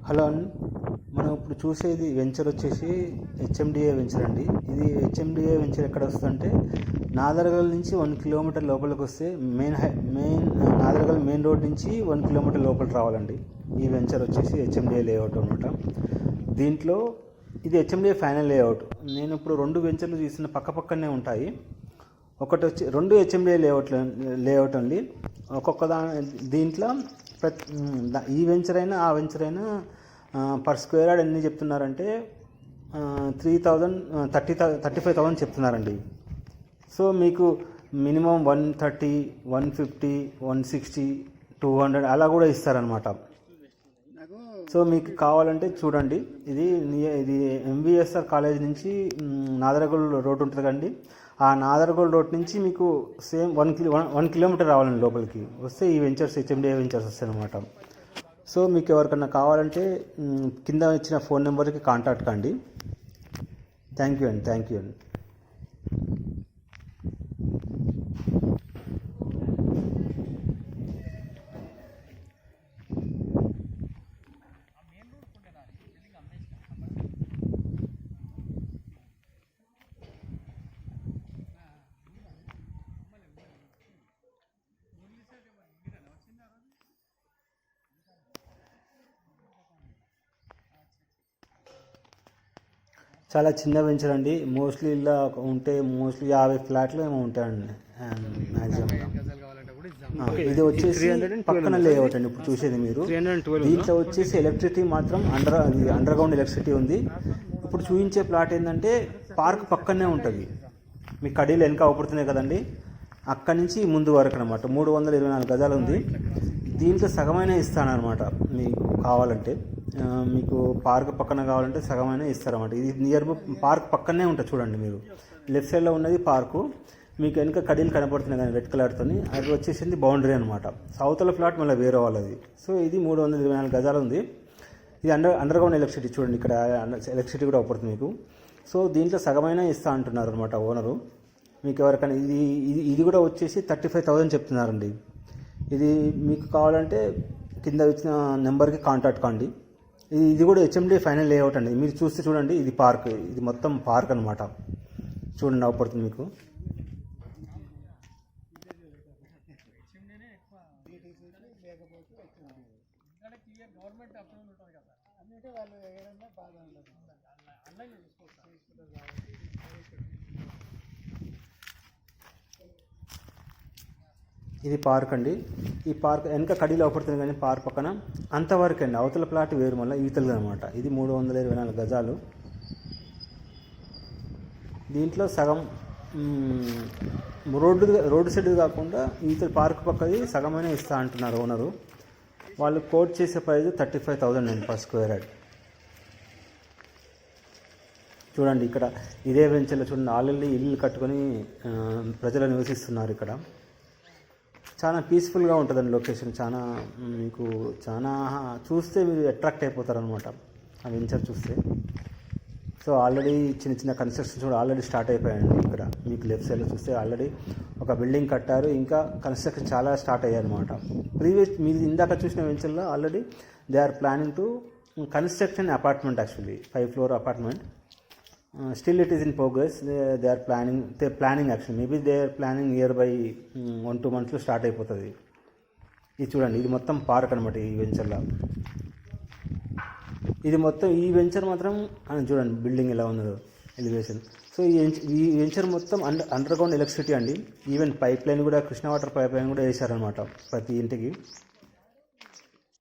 Hello అండి, మనం ఇప్పుడు చూసేది వెంచర్ వచ్చేసి హెచ్ఎండిఏ వెంచర్ అండి. ఇది హెచ్ఎండిఏ వెంచర్ ఎక్కడ వస్తుందంటే నాదరగల్ నుంచి 1 కిలోమీటర్ లోపలికి వస్తే మెయిన్ నాదరగల్ మెయిన్ రోడ్ నుంచి 1 కిలోమీటర్ లోపలికి రావాలండి. ఈ వెంచర్ వచ్చేసి హెచ్ఎండిఏ లేఅవుట్ అనమాట. దీంట్లో ఇది హెచ్ఎండిఏ ఫైనల్ లేఅవుట్. నేను ఇప్పుడు 2 వెంచర్లు తీసిన పక్కనే ఉంటాయి. ఒకటి వచ్చి 2 హెచ్ఎండిఏ లేఅవుట్ అండి. ఒక్కొక్క దీంట్లో ఈ వెంచర్ అయినా ఆ వెంచర్ అయినా పర్ స్క్వేర్ యార్డ్ ఎన్ని చెప్తున్నారంటే 35,000 చెప్తున్నారండి. సో మీకు మినిమం 130, 150, 160, 200 అలా కూడా ఇస్తారనమాట. సో మీకు కావాలంటే చూడండి, ఇది ఎంవిఎస్ఆర్ కాలేజ్ నుంచి నాదరగల్ రోడ్ ఉంటుంది కండి. ఆ నాదరగల్ రోడ్ నుంచి మీకు సేమ్ 1 కిలోమీటర్ రావాలండి లోపలికి వస్తే ఈ వెంచర్స్ హెచ్ఎండిఏ వెంచర్స్ వస్తాయి అనమాట. సో మీకు ఎవరికన్నా కావాలంటే కింద ఇచ్చిన ఫోన్ నెంబర్కి కాంటాక్ట్ కండి. థ్యాంక్ యూ అండి. చాలా చిన్న వెంచర్ అండి. మోస్ట్లీ ఇలా ఉంటే 50 ఫ్లాట్లు ఏమో ఉంటాయండి మ్యాక్సిమం. ఇది వచ్చేసి పక్కన లేఅవుట్ అండి. ఇప్పుడు చూసేది మీరు దీంట్లో వచ్చేసి ఎలక్ట్రిసిటీ మాత్రం అండర్ గ్రౌండ్ ఎలక్ట్రిసిటీ ఉంది. ఇప్పుడు చూపించే ప్లాట్ ఏంటంటే పార్క్ పక్కనే ఉంటుంది. మీ కడీలు వెనక అవుపడుతున్నాయి కదండి, అక్కడి నుంచి ముందు వరకు అనమాట. 324 గజాలు ఉంది. దీంట్లో సగమైన ఇస్తానమాట. మీకు కావాలంటే మీకు పార్క్ పక్కన కావాలంటే సగమైన ఇస్తారన్నమాట. ఇది నియర్ పార్క్ పక్కనే ఉంటుంది. చూడండి మీరు లెఫ్ట్ సైడ్లో ఉన్నది పార్కు, మీకు వెనుక కడీలు కనపడుతున్నాయి కానీ రెడ్ కలర్తో, అది వచ్చేసింది బౌండరీ అనమాట. సౌత్లో ఫ్లాట్ మళ్ళీ వేరే వాళ్ళది. సో ఇది 324 గజాలు ఉంది. ఇది అండర్ గ్రౌండ్ ఎలక్ట్రిసిటీ. చూడండి ఇక్కడ ఎలక్ట్రిసిటీ కూడా అవుపడుతుంది మీకు. సో దీంట్లో సగమైన ఇస్తా అంటున్నారు అనమాట ఓనరు. మీకు ఎవరికైనా ఇది కూడా వచ్చేసి 35,000 చెప్తున్నారండి. ఇది మీకు కావాలంటే కింద ఇచ్చిన నెంబర్కి కాంటాక్ట్ కండి. ఇది కూడా హెచ్ఎండిఏ ఫైనల్ లేఅవుట్ అండి. మీరు చూస్తే చూడండి, ఇది పార్క్, ఇది మొత్తం పార్క్ అనమాట. చూడండి అవుపడుతుంది మీకు. ఇది పార్క్ అండి. ఈ పార్క్ వెనక కడీలో అవుపడుతుంది కానీ పార్క్ పక్కన అంతవరకు అండి. అవతల ప్లాట్ వేరు మళ్ళీ ఈతలు అనమాట. ఇది 324 గజాలు. దీంట్లో సగం రోడ్డు సైడ్ కాకుండా ఈతల పార్క్ పక్కది సగమైన ఇస్తా అంటున్నారు ఓనరు. వాళ్ళు కోట్ చేసే ప్రైస్ 35,000 అండి పర్ స్క్వేర్ యార్డ్. చూడండి ఇక్కడ ఇదే వెంచర్లో చూడండి ఆల్రెడీ ఇల్లు కట్టుకొని ప్రజలు నివసిస్తున్నారు. ఇక్కడ చాలా పీస్ఫుల్గా ఉంటుందండి లొకేషన్. మీకు చూస్తే మీరు అట్రాక్ట్ అయిపోతారు అనమాట ఆ వెంచర్ చూస్తే. సో ఆల్రెడీ చిన్న కన్స్ట్రక్షన్స్ కూడా ఆల్రెడీ స్టార్ట్ అయిపోయాయండి. ఇక్కడ మీకు లెఫ్ట్ సైడ్లో చూస్తే ఆల్రెడీ ఒక బిల్డింగ్ కట్టారు, ఇంకా కన్స్ట్రక్షన్ చాలా స్టార్ట్ అయ్యాయి అనమాట. మీరు ఇందాక చూసిన వెంచర్లో already they are planning to construction apartment, actually 5 floor apartment. Still it is in progress. They are planning actually. Maybe they are planning nearby 1-2 months start అయిపోతుంది. ఇది చూడండి, ఇది మొత్తం పార్క్ అనమాట ఈ వెంచర్లో. ఇది మొత్తం ఈ వెంచర్ మాత్రం చూడండి బిల్డింగ్ ఎలా ఉన్నదో ఎలివేషన్. సో ఈ వెంచర్ మొత్తం అండర్ గ్రౌండ్ ఎలక్ట్రిసిటీ అండి. ఈవెన్ పైప్ లైన్ కూడా, కృష్ణ వాటర్ పైప్ లైన్ కూడా వేశారనమాట ప్రతి ఇంటికి.